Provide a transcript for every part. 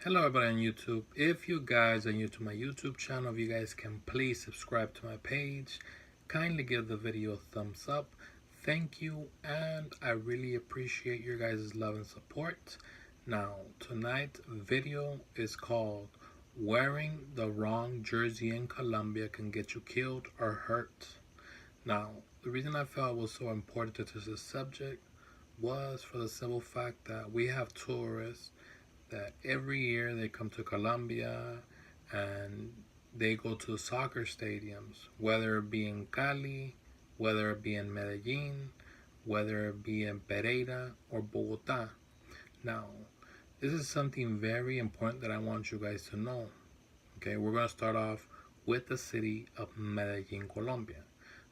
Hello everybody on YouTube. If you guys are new to my YouTube channel, if you guys can please subscribe to my page, kindly give the video a thumbs up. Thank you, and I really appreciate your guys' love and support. Now, tonight's video is called Wearing the Wrong Jersey in Colombia Can Get You Killed or Hurt. Now, the reason I felt it was so important to this subject was for the simple fact that we have tourists that every year they come to Colombia and they go to soccer stadiums, whether it be in Cali, whether it be in Medellin, whether it be in Pereira or Bogota. Now, this is something very important that I want you guys to know. Okay, we're going to start off with the city of Medellin, Colombia.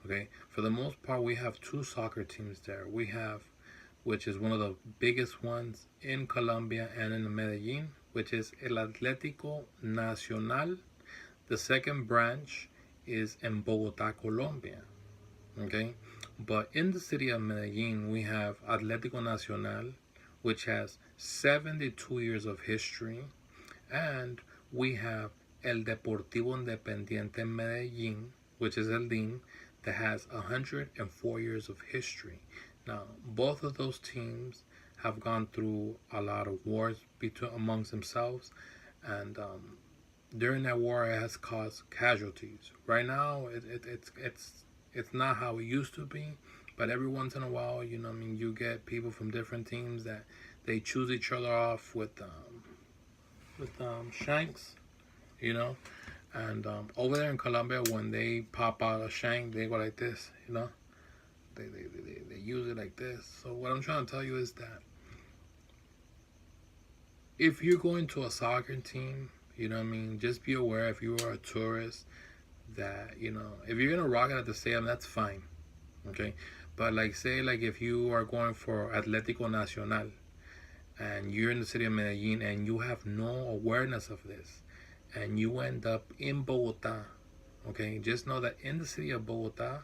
Okay, for the most part, we have two soccer teams there. We have, which is one of the biggest ones in Colombia and in Medellin, which is El Atlético Nacional. The second branch is in Bogota, Colombia. Okay, but in the city of Medellin, we have Atlético Nacional, which has 72 years of history, and we have El Deportivo Independiente Medellin, which is El DIM, that has 104 years of history. Now, both of those teams have gone through a lot of wars amongst themselves, and during that war, it has caused casualties. Right now, it's not how it used to be, but every once in a while, you get people from different teams that they choose each other off with shanks, you know. And over there in Colombia, when they pop out a shank, they go like this. They use it like this. So what I'm trying to tell you is that if you're going to a soccer team, just be aware if you are a tourist that, if you're gonna rock it at the stadium, that's fine. Okay. But like say like if you are going for Atlético Nacional and you're in the city of Medellin and you have no awareness of this and you end up in Bogota, okay, just know that in the city of Bogota,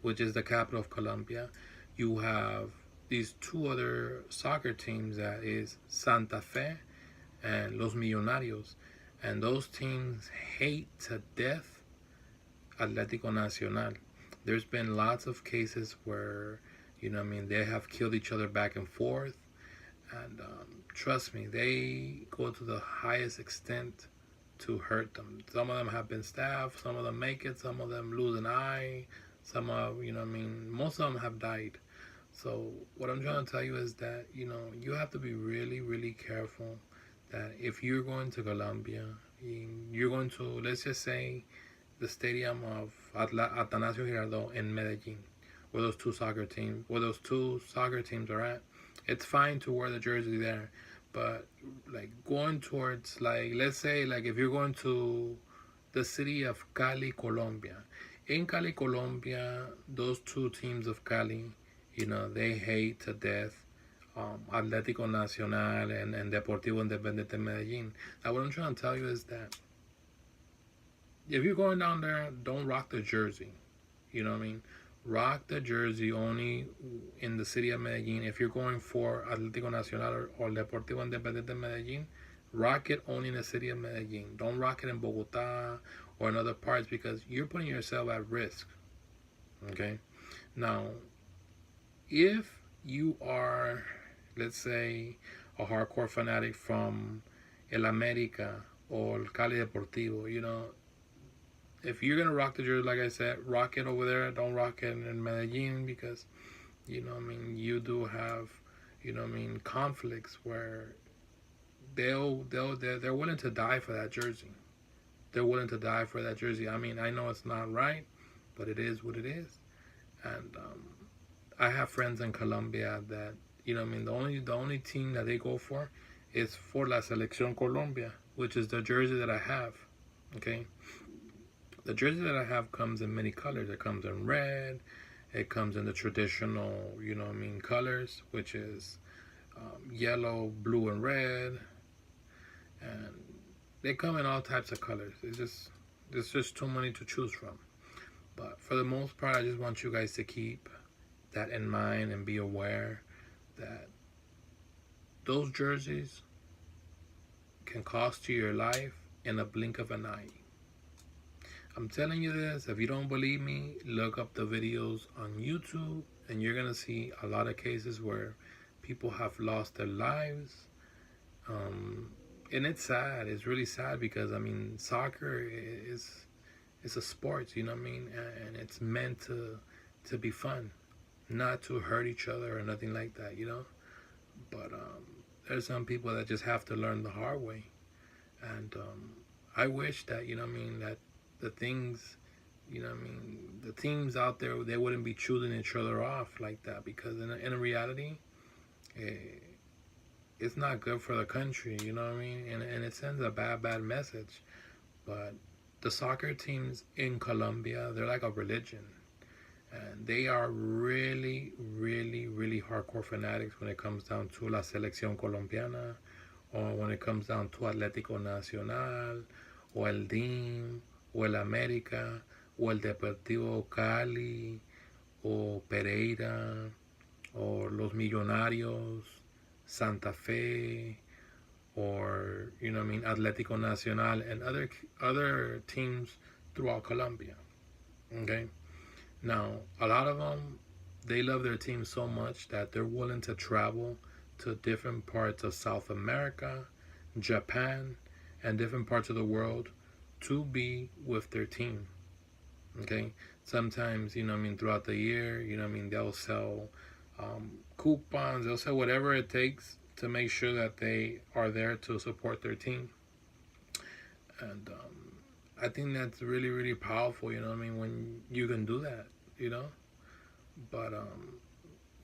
which is the capital of Colombia, you have these two other soccer teams, that is Santa Fe and Los Millonarios. And those teams hate to death Atlético Nacional. There's been lots of cases where, they have killed each other back and forth. And trust me, they go to the highest extent to hurt them. Some of them have been stabbed, some of them make it, some of them lose an eye, some of, most of them have died. So what I'm trying to tell you is that, you have to be really, really careful that if you're going to Colombia, you're going to, let's just say, the stadium of Atanasio Girardot in Medellin, where those two soccer teams are at. It's fine to wear the jersey there, but like going towards, like, let's say like if you're going to the city of Cali, Colombia. In Cali, Colombia, those two teams of Cali, they hate to death Atlético Nacional and Deportivo Independiente Medellin. Now, what I'm trying to tell you is that if you're going down there, don't rock the jersey. You know what I mean? Rock the jersey only in the city of Medellin. If you're going for Atlético Nacional or Deportivo Independiente Medellin, rock it only in the city of Medellin. Don't rock it in Bogota or in other parts because you're putting yourself at risk. Okay? Now, if you are, let's say, a hardcore fanatic from El America or Cali Deportivo, if you're gonna rock the jersey, like I said, rock it over there. Don't rock it in Medellin because, you do have, conflicts where they're willing to die for that jersey. They're willing to die for that jersey. I mean, I know it's not right, but it is what it is. And I have friends in Colombia that, the only team that they go for is for La Selección Colombia, which is the jersey that I have. Okay. The jersey that I have comes in many colors. It comes in red. It comes in the traditional, colors, which is yellow, blue, and red. And they come in all types of colors. There's just too many to choose from. But for the most part, I just want you guys to keep that in mind and be aware that those jerseys can cost you your life in a blink of an eye. I'm telling you this. If you don't believe me, look up the videos on YouTube, and you're gonna see a lot of cases where people have lost their lives. And it's sad. It's really sad because I mean, soccer is a sport. You know what I mean? And it's meant to be fun, not to hurt each other or nothing like that. You know. But there's some people that just have to learn the hard way, and I wish that, you know what I mean, that the things, you know what I mean, the teams out there, they wouldn't be choosing each other off like that, because in a reality, eh, it's not good for the country, you know what I mean, and it sends a bad message. But the soccer teams in Colombia, they're like a religion, and they are really hardcore fanatics when it comes down to la selección colombiana, or when it comes down to Atlético Nacional, o el DIM, o el América, o el Deportivo Cali, o Pereira, or los Millonarios, Santa Fe, or, you know what I mean, Atlético Nacional, and other teams throughout Colombia. Okay. Now, a lot of them, they love their team so much that they're willing to travel to different parts of South America, Japan, and different parts of the world to be with their team. Okay? Sometimes, you know what I mean, throughout the year, you know what I mean, they'll sell coupons, they'll sell whatever it takes to make sure that they are there to support their team. And I think that's really powerful, you know what I mean, when you can do that, you know. But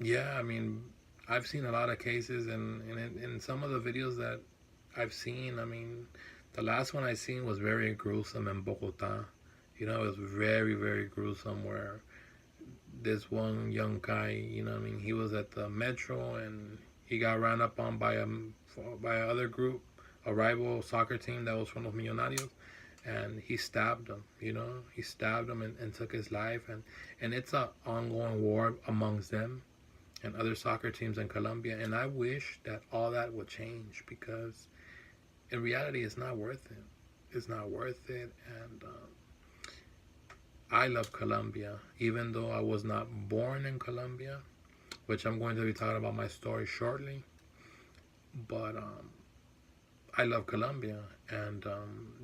yeah, I mean, I've seen a lot of cases, and in some of the videos that I've seen, I mean, the last one I seen was very gruesome in Bogota. You know, it was very gruesome, where this one young guy, you know what I mean, he was at the metro and he got ran up on by another group, a rival soccer team that was from los Millonarios, and he stabbed him, you know, he stabbed him and took his life, and it's an ongoing war amongst them and other soccer teams in Colombia, and I wish that all that would change, because in reality it's not worth it. It's not worth it. And I love Colombia, even though I was not born in Colombia, which I'm going to be talking about my story shortly. But I love Colombia, and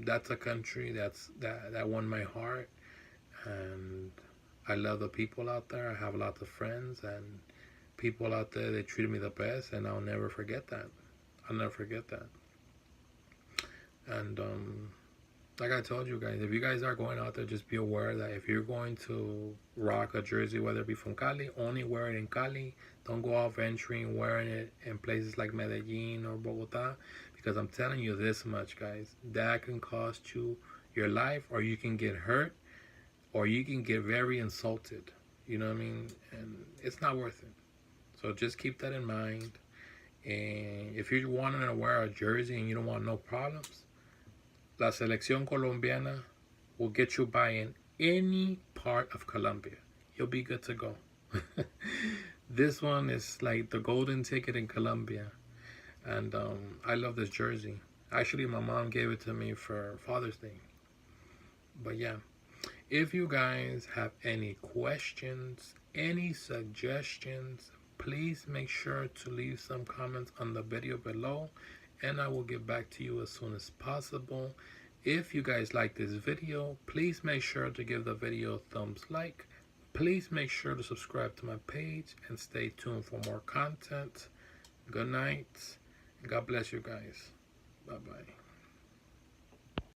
that's a country that won my heart, and I love the people out there. I have lots of friends, and people out there, they treated me the best, and I'll never forget that. I'll never forget that. And like I told you guys, if you guys are going out there, just be aware that if you're going to rock a jersey, whether it be from Cali, only wear it in Cali. Don't go out venturing wearing it in places like Medellin or Bogota, because I'm telling you this much, guys, that can cost you your life, or you can get hurt, or you can get very insulted. You know what I mean? And it's not worth it. So just keep that in mind. And if you're wanting to wear a jersey and you don't want no problems, La Selección Colombiana will get you by in any part of Colombia. You'll be good to go. This one is like the golden ticket in Colombia. And I love this jersey. Actually, my mom gave it to me for Father's Day. But yeah, if you guys have any questions, any suggestions, please make sure to leave some comments on the video below, and I will get back to you as soon as possible. If you guys like this video, please make sure to give the video a thumbs like. Please make sure to subscribe to my page and stay tuned for more content. Good night. God bless you guys. Bye-bye.